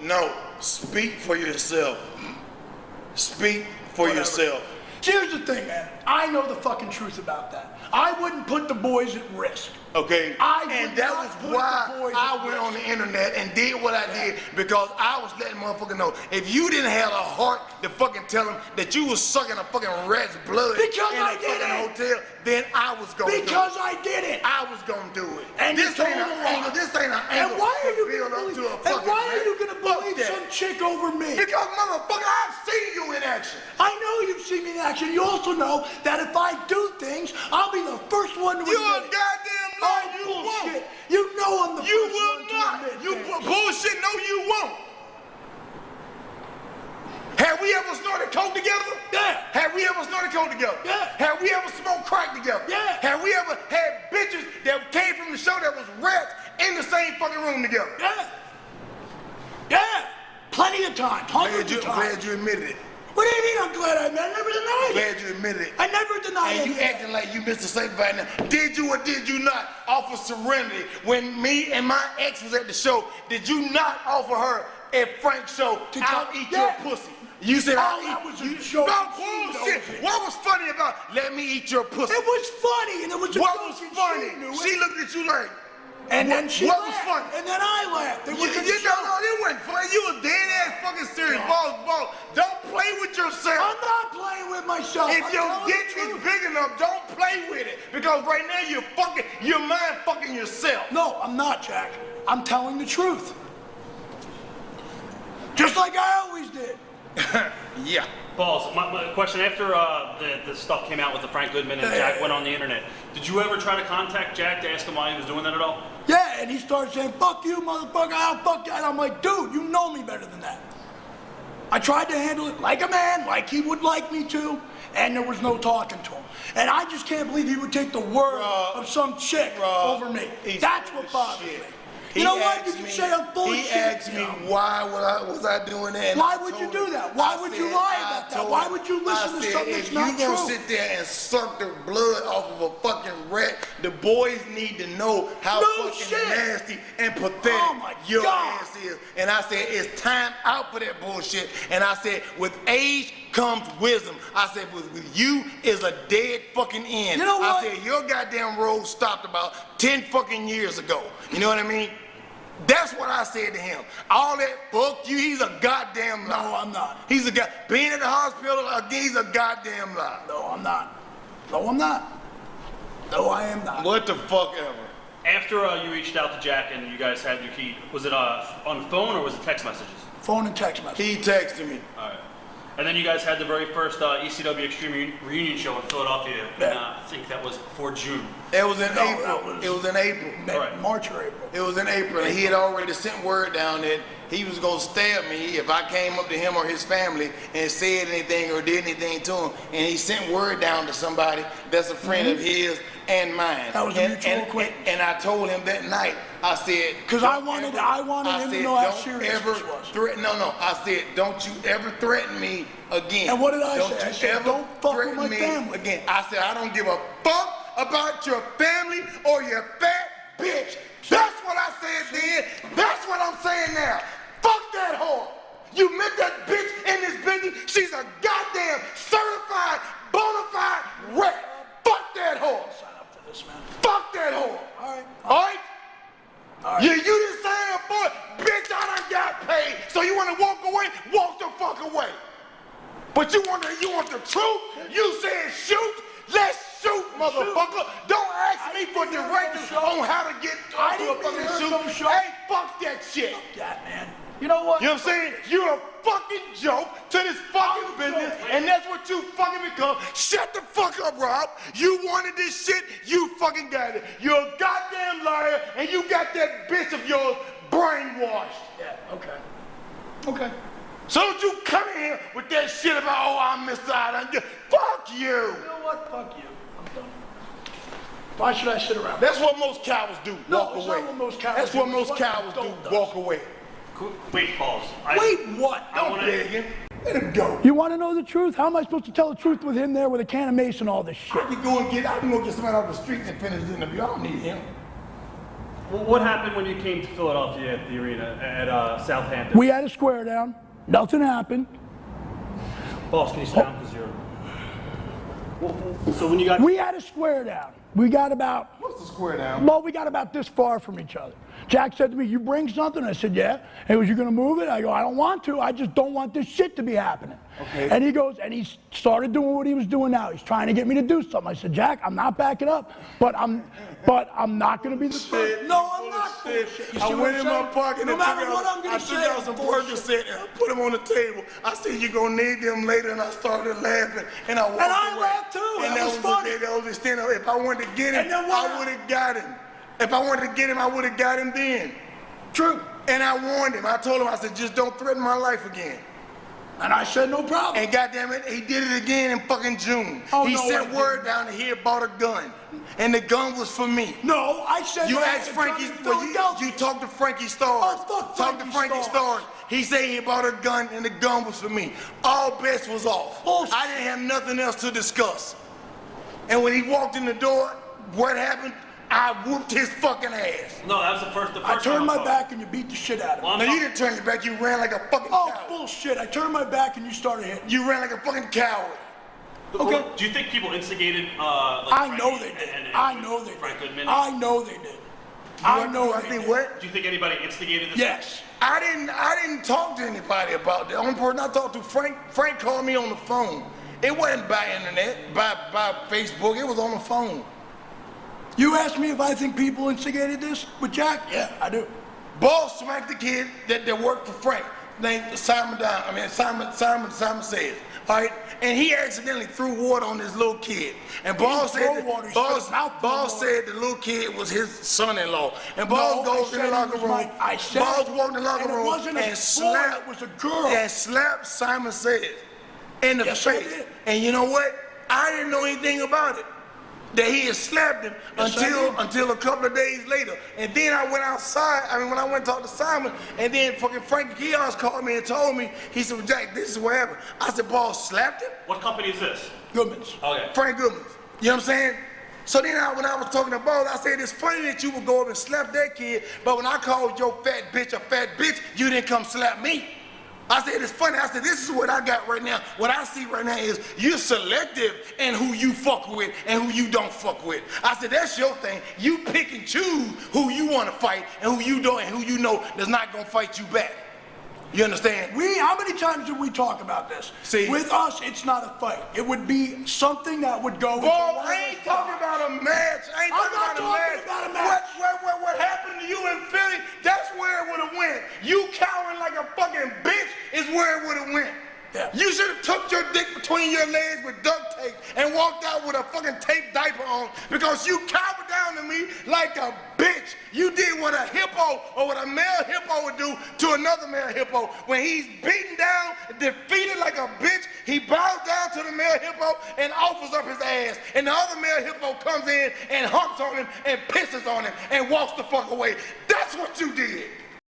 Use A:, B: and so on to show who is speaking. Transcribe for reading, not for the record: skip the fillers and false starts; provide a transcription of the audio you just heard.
A: No, speak for yourself. Speak for yourself.
B: Here's the thing, man. I know the fucking truth about that. I wouldn't put the boys at risk.
A: Okay, and that was why I went on the internet and did what I did, because I was letting motherfuckers know, if you didn't have a heart to fucking tell them that you was sucking a fucking rat's blood in a fucking hotel, then I was gonna do it.
B: Because I did it.
A: I was gonna do it.
B: And
A: this ain't an angle. This ain't an angle.
B: And why are you
A: build up to a
B: and
A: fucking
B: why are you
A: rap.
B: gonna believe some chick over me?
A: Because motherfucker, I've seen you in action.
B: I know you've seen me in action. You also know that if I do things, I'll be the first one to admit it.
A: You're a goddamn liar. You won't.
B: You know I'm the first one to admit it.
A: You will not. You bullshit. No, you won't. Have we ever snorted coke together?
B: Yeah.
A: Have we ever snorted coke together?
B: Yeah.
A: Have we ever smoked crack together?
B: Yeah.
A: Have we ever had bitches that came from the show that was rats in the same fucking room together?
B: Yeah. Yeah. Plenty of times. Hundreds of times.
A: Glad you admitted it.
B: What do you mean I'm glad I admitted it? I never denied it.
A: Glad you admitted it.
B: I never denied it.
A: And you acting like you Mr. Sanctified now. Did you or did you not offer serenity when me and my ex was at the show? Did you not offer her at Frank's show to I'll eat your pussy? You said I'll eat
B: you. Joke.
A: No bullshit. What was funny about let me eat your pussy?
B: It was funny, and it was a
A: what
B: joke,
A: was
B: and
A: funny? She looked at you like.
B: And then she
A: what
B: laughed,
A: was funny?
B: and then I laughed. It was a
A: No,
B: joke.
A: it wasn't funny. You was dead ass fucking serious. Boss, don't play with yourself.
B: I'm not playing with myself.
A: If your dick is big enough, don't play with it. Because right now you're mind fucking yourself.
B: No, I'm not, Jack. I'm telling the truth. Just like I always did.
A: Yeah.
C: Balls, my question, after the stuff came out with the Frank Goodman and Jack went on the internet, did you ever try to contact Jack to ask him why he was doing that at all?
B: Yeah, and he started saying, fuck you, motherfucker, I'll fuck you. And I'm like, dude, you know me better than that. I tried to handle it like a man, like he would like me to, and there was no talking to him. And I just can't believe he would take the word of some chick over me. That's what bothers me. You know what? You can say I'm full of shit.
A: He asked me why was I doing that.
B: Why would you do that? Why would you lie about that? Why would you listen to something that's not true?
A: If you gonna sit there and suck the blood off of a fucking rat, the boys need to know how fucking nasty and pathetic your ass is. And I said, it's time out for that bullshit. And I said, with age comes wisdom. I said, with you is a dead fucking end.
B: You know what?
A: I said, your goddamn road stopped about 10 fucking years ago. You know what I mean? That's what I said to him. All that fuck you, he's a goddamn lie.
B: No, I'm not.
A: He's a guy. Being in the hospital, again, he's a goddamn lie.
B: No, I'm not. No, I'm not. No, I am not.
A: What the fuck ever.
C: After you reached out to Jack and you guys had your key, was it on the phone or was it text messages?
B: Phone and text messages.
A: He texted me.
C: All right. And then you guys had the very first ECW Extreme Reunion show in Philadelphia.
B: Yeah.
C: I think that was before June.
A: It was in April. It was in April.
C: Right.
B: March or April.
A: It was in April. And he had already sent word down that he was going to stab me if I came up to him or his family and said anything or did anything to him. And he sent word down to somebody that's a friend of his and mine.
B: That was a mutual acquaintance.
A: And I told him that night, I said,
B: because I wanted him to know how serious this was.
A: No, I said, don't you ever threaten me again.
B: And what did I say? I said, don't fuck with my
A: me
B: family.
A: again. I said, I don't give a fuck about your family or your fat bitch. That's what I said then. That's what I'm saying now. Fuck that whore. You met that bitch in this business. She's a goddamn certified, bona fide rat. Fuck that whore.
B: Sign up for this, man.
A: Fuck that whore.
B: All right.
A: All right?
B: All right.
A: You didn't sign up for it. Bitch, I done got paid. So you want to walk away? Walk the fuck away. But you want the truth? You said shoot? Let's shoot, motherfucker. Don't ask me for directions on how to get to a fucking shoot. Hey, fuck that shit.
B: Fuck that, man. You know what?
A: You know what I'm saying? You're a fucking joke to this fucking business, and that's what you fucking become. Shut the fuck up, Rob. You wanted this shit, you fucking got it. You're a goddamn liar, and you got that bitch of yours brainwashed.
B: Yeah, okay. Okay.
A: So don't you come in here with that shit about, oh, I missed out on you. Fuck you.
B: You know what? Fuck you. I'm done. Why should I sit around?
A: That's what most cowards do, walk away.
B: Not what most cowards
A: That's
B: do.
A: what most cowards do, walk away.
C: Wait, Balls.
B: Wait, what?
A: Don't beg him. Let him go.
B: You want to know the truth? How am I supposed to tell the truth with him there with a can of mace and all this shit?
A: I can go get somebody off the street and finish the interview. I don't need him.
C: What happened when you came to Philadelphia at the arena at Southampton?
B: We had a square down. Nothing happened.
C: Boss, can you sit down? Because you're... So when you got...
B: We had a square down. We got about...
A: What's the square down?
B: Well, we got about this far from each other. Jack said to me, you bring something? I said, yeah. He goes, you gonna move it? I go, I don't want to. I just don't want this shit to be happening.
A: Okay.
B: And he goes, and he started doing what he was doing now. He's trying to get me to do something. I said, Jack, I'm not backing up, but I'm not gonna be the first. No, I'm not.
A: I went in my pocket and I took out some Percocet and I put them on the table. I said, you're gonna need them later, and I started laughing and I walked away.
B: And I laughed too.
A: And that was funny. That was the extent of it. If I wanted to get him, I would have got him. If I wanted to get him, I would have got him then.
B: True.
A: And I warned him. I told him, I said, just don't threaten my life again.
B: And I said, no problem.
A: And goddamn it, he did it again in fucking June.
B: Oh,
A: he
B: no,
A: sent word down that he had bought a gun. And the gun was for me.
B: No, I said
A: You
B: that
A: asked Frankie, you talked to Frankie Stars.
B: Oh, fuck
A: Talked to Frankie Stars. He said he bought a gun and the gun was for me. All bets was off.
B: Bullshit.
A: I didn't have nothing else to discuss. And when he walked in the door, what happened? I whooped his fucking ass.
C: No, that was the first
B: I turned my
C: time.
B: back and you beat the shit out of me.
C: Well,
A: No, you didn't turn your back. You ran like a fucking
B: Oh,
A: coward.
B: bullshit. I turned my back and you started hitting.
A: You ran like a fucking coward.
B: Okay.
C: Do you think people instigated?
B: I know they did. I know they
C: Frank
B: did.
C: Goodman?
B: I know they did. I know
A: I
B: they
A: think
B: did.
A: what?
C: Do you think anybody instigated this?
B: Yes.
A: I didn't talk to anybody about that. The only person I talked to, Frank called me on the phone. It wasn't by internet, by Facebook. It was on the phone.
B: You asked me if I think people instigated this with Jack? Yeah, I do.
A: Boss smacked the kid that worked for Frank, named Simon says. All right, and he accidentally threw water on this little kid. And Boss said the little kid was his son-in-law. And Boss goes in the locker room. Boss walked in the locker room and slapped Simon Says in the face. And you know what? I didn't know anything about it. That he had slapped him until a couple of days later. And then I went outside, when I went and talked to Simon, and then fucking Frank Gions called me and told me, he said, well, Jack, this is what happened. I said, Boss slapped him?
C: What company is this?
B: Goodman's.
C: Okay.
A: Frank Goodman's. You know what I'm saying? So then when I was talking to Boss, I said, it's funny that you would go up and slap that kid, but when I called your fat bitch a fat bitch, you didn't come slap me. I said, it's funny. I said, this is what I got right now. What I see right now is you're selective in who you fuck with and who you don't fuck with. I said, that's your thing. You pick and choose who you want to fight and who you don't, and who you know is not going to fight you back. You understand?
B: How many times did we talk about this? See, with us, it's not a fight. It would be something that would go.
A: Boy, I ain't talking about a match. I ain't talking about a match. What happened to you in Philly, that's where it would have went. You cowering like a fucking bitch is where it would have went. Yeah. You should have took your dick between your legs with duct tape and walked out with a fucking tape diaper on because you cowered down to me like a bitch. You did what a hippo or what a male hippo would do to another male hippo. When he's beaten down, defeated like a bitch, he bows down to the male hippo and offers up his ass. And the other male hippo comes in and humps on him and pisses on him and walks the fuck away. That's what you did.